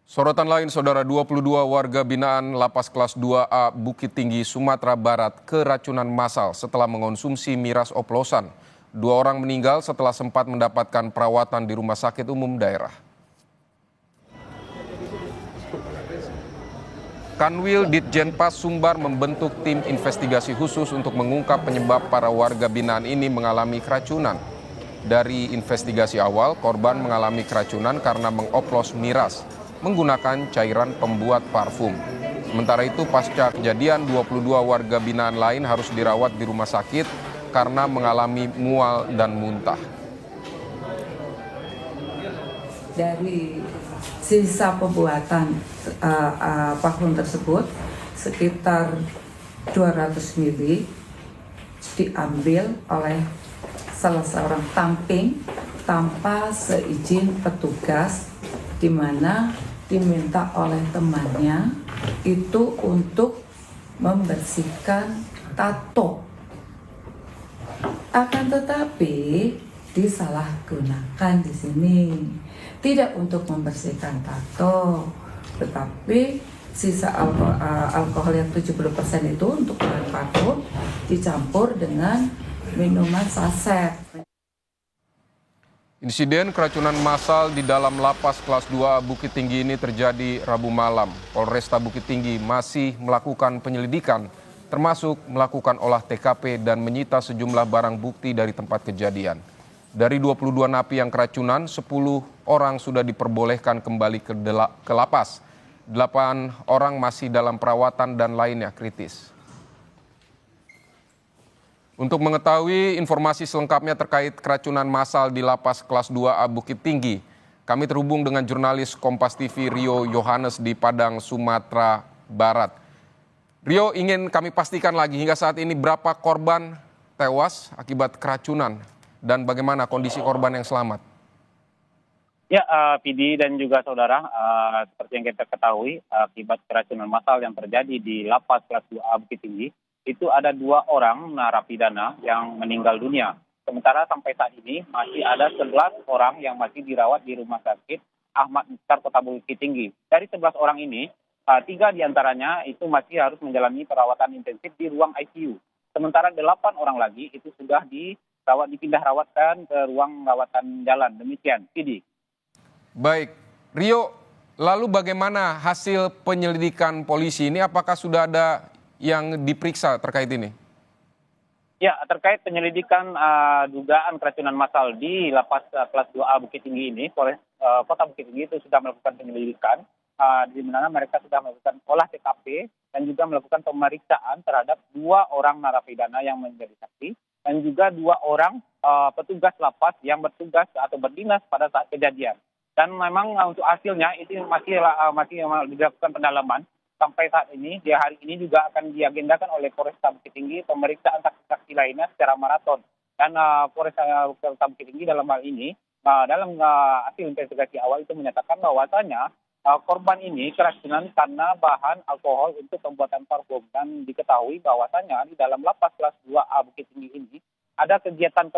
Sorotan lain, Saudara, 22 warga binaan Lapas Kelas 2A Bukit Tinggi, Sumatera Barat keracunan massal setelah mengonsumsi miras oplosan. 2 orang meninggal setelah sempat mendapatkan perawatan di rumah sakit umum daerah. Kanwil Ditjenpas Sumbar membentuk tim investigasi khusus untuk mengungkap penyebab para warga binaan ini mengalami keracunan. Dari investigasi awal, korban mengalami keracunan karena mengoplos miras menggunakan cairan pembuat parfum. Sementara itu, pasca kejadian 22 warga binaan lain harus dirawat di rumah sakit karena mengalami mual dan muntah. Dari sisa pembuatan parfum tersebut sekitar 200 ml diambil oleh salah seorang tamping tanpa seizin petugas, di mana diminta oleh temannya itu untuk membersihkan tato. Akan tetapi disalahgunakan di sini. Tidak untuk membersihkan tato, tetapi sisa alkohol yang 70% itu untuk bahan parfum dicampur dengan minuman saset. Insiden keracunan massal di dalam Lapas Kelas 2 Bukit Tinggi ini terjadi Rabu malam. Polresta Bukit Tinggi masih melakukan penyelidikan, termasuk melakukan olah TKP dan menyita sejumlah barang bukti dari tempat kejadian. Dari 22 napi yang keracunan, 10 orang sudah diperbolehkan kembali ke lapas. 8 orang masih dalam perawatan dan lainnya kritis. Untuk mengetahui informasi selengkapnya terkait keracunan massal di Lapas Kelas 2A Bukit Tinggi, kami terhubung dengan jurnalis Kompas TV Rio Yohanes di Padang, Sumatera Barat. Rio, ingin kami pastikan lagi hingga saat ini berapa korban tewas akibat keracunan dan bagaimana kondisi korban yang selamat? Ya, Pidi dan juga saudara, seperti yang kita ketahui, akibat keracunan massal yang terjadi di Lapas Kelas 2A Bukit Tinggi, itu ada 2 orang narapidana yang meninggal dunia. Sementara sampai saat ini masih ada 11 orang yang masih dirawat di Rumah Sakit Ahmad Mukhtar Kota Bukit Tinggi. Dari 11 orang ini, 3 diantaranya itu masih harus menjalani perawatan intensif di ruang ICU. Sementara 8 orang lagi itu sudah dipindah rawatkan ke ruang rawatan jalan. Demikian, Pidi. Baik, Rio, lalu bagaimana hasil penyelidikan polisi ini? Apakah sudah ada yang diperiksa terkait ini? Ya, terkait penyelidikan dugaan keracunan massal di Lapas Kelas 2A Bukit Tinggi ini, Polres Kota Bukit Tinggi itu sudah melakukan penyelidikan, di mana mereka sudah melakukan olah TKP dan juga melakukan pemeriksaan terhadap 2 orang narapidana yang menjadi saksi dan juga 2 orang petugas lapas yang bertugas atau berdinas pada saat kejadian. Dan memang untuk hasilnya itu masih dilakukan pendalaman. Sampai saat ini, di hari ini juga akan diagendakan oleh Polresta Bukit Tinggi pemeriksaan saksi-saksi lainnya secara maraton. Dan Polresta Bukit Tinggi dalam hal ini, dalam hasil investigasi awal itu menyatakan bahwasanya korban ini keracunan karena bahan alkohol untuk pembuatan parfum. Dan diketahui bahwasanya di dalam Lapas Kelas 2A Bukit Tinggi ini ada kegiatan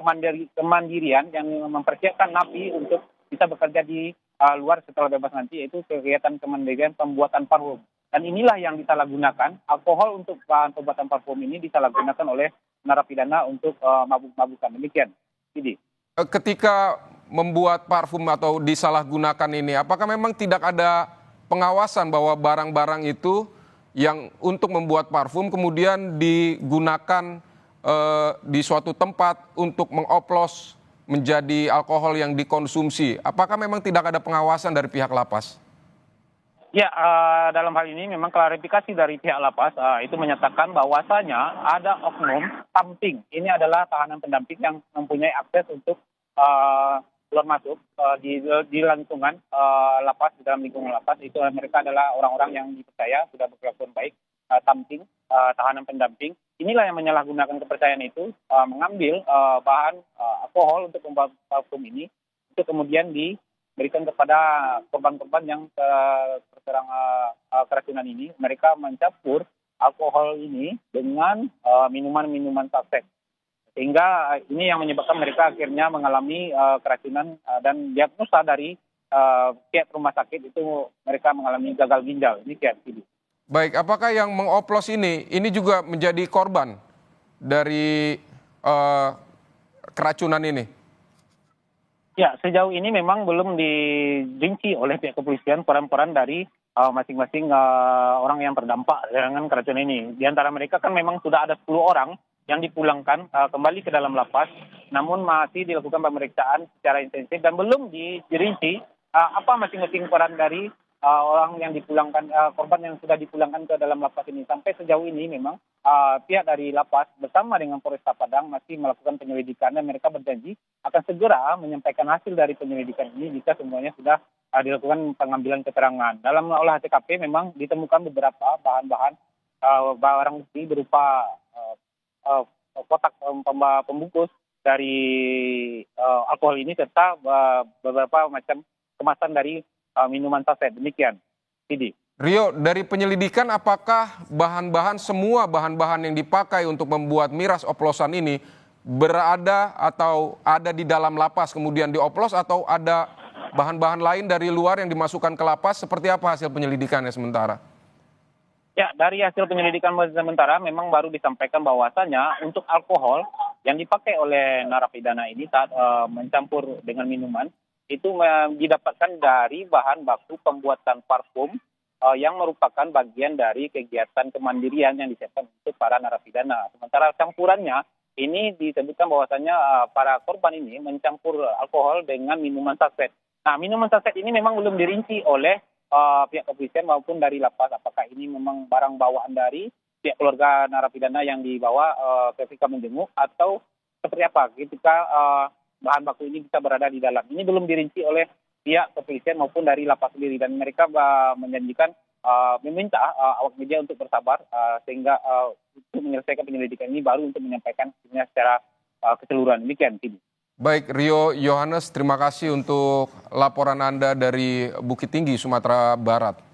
kemandirian yang mempersiapkan napi untuk bisa bekerja di luar setelah bebas nanti, yaitu kegiatan kemandirian pembuatan parfum. Dan inilah yang disalahgunakan, alkohol untuk bahan pembuatan parfum ini disalahgunakan oleh narapidana untuk mabuk-mabukan. Demikian, Didi. Ketika membuat parfum atau disalahgunakan ini, apakah memang tidak ada pengawasan bahwa barang-barang itu yang untuk membuat parfum kemudian digunakan di suatu tempat untuk mengoplos menjadi alkohol yang dikonsumsi? Apakah memang tidak ada pengawasan dari pihak lapas? Ya, dalam hal ini memang klarifikasi dari pihak lapas itu menyatakan bahwasanya ada oknum tamping. Ini adalah tahanan pendamping yang mempunyai akses untuk keluar masuk di lingkungan lapas, di dalam lingkungan lapas. Itu mereka adalah orang-orang yang dipercaya sudah berkelakuan baik, tamping, tahanan pendamping. Inilah yang menyalahgunakan kepercayaan itu, mengambil bahan alkohol untuk membuat parfum ini, itu kemudian diberikan kepada korban-korban yang terserang keracunan ini. Mereka mencampur alkohol ini dengan minuman-minuman saset. Sehingga ini yang menyebabkan mereka akhirnya mengalami keracunan dan diagnosa dari pihak rumah sakit itu mereka mengalami gagal ginjal. Demikian, Sidi. Baik, apakah yang mengoplos ini juga menjadi korban dari keracunan ini? Ya, sejauh ini memang belum dirinci oleh pihak kepolisian peran-peran dari masing-masing orang yang terdampak dengan keracunan ini. Di antara mereka kan memang sudah ada 10 orang yang dipulangkan kembali ke dalam lapas, namun masih dilakukan pemeriksaan secara intensif dan belum dirinci apa masing-masing peran dari orang yang dipulangkan, korban yang sudah dipulangkan ke dalam lapas ini. Sampai sejauh ini memang pihak dari lapas bersama dengan Polresta Padang masih melakukan penyelidikan dan mereka berjanji akan segera menyampaikan hasil dari penyelidikan ini jika semuanya sudah dilakukan pengambilan keterangan. Dalam olah TKP memang ditemukan beberapa bahan-bahan barang bukti berupa kotak pembungkus dari alkohol ini serta beberapa macam kemasan dari minuman saset. Demikian, Sidi. Rio, dari penyelidikan apakah semua bahan-bahan yang dipakai untuk membuat miras oplosan ini berada atau ada di dalam lapas kemudian dioplos atau ada bahan-bahan lain dari luar yang dimasukkan ke lapas? Seperti apa hasil penyelidikannya sementara? Ya, dari hasil penyelidikan sementara memang baru disampaikan bahwasannya untuk alkohol yang dipakai oleh narapidana ini saat mencampur dengan minuman itu didapatkan dari bahan baku pembuatan parfum yang merupakan bagian dari kegiatan kemandirian yang disiapkan untuk para narapidana. Sementara campurannya ini disebutkan bahwasannya para korban ini mencampur alkohol dengan minuman saset. Nah, minuman saset ini memang belum dirinci oleh pihak kepolisian maupun dari lapas apakah ini memang barang bawaan dari pihak keluarga narapidana yang dibawa ketika menjenguk atau seperti apa ketika bahan baku ini bisa berada di dalam. Ini belum dirinci oleh pihak kepolisian maupun dari lapas sendiri dan mereka menjanjikan meminta awak media untuk bersabar sehingga untuk menyelesaikan penyelidikan ini baru untuk menyampaikan secara keseluruhan. Demikian, Tibi. Baik, Rio Yohanes, terima kasih untuk laporan Anda dari Bukit Tinggi, Sumatera Barat.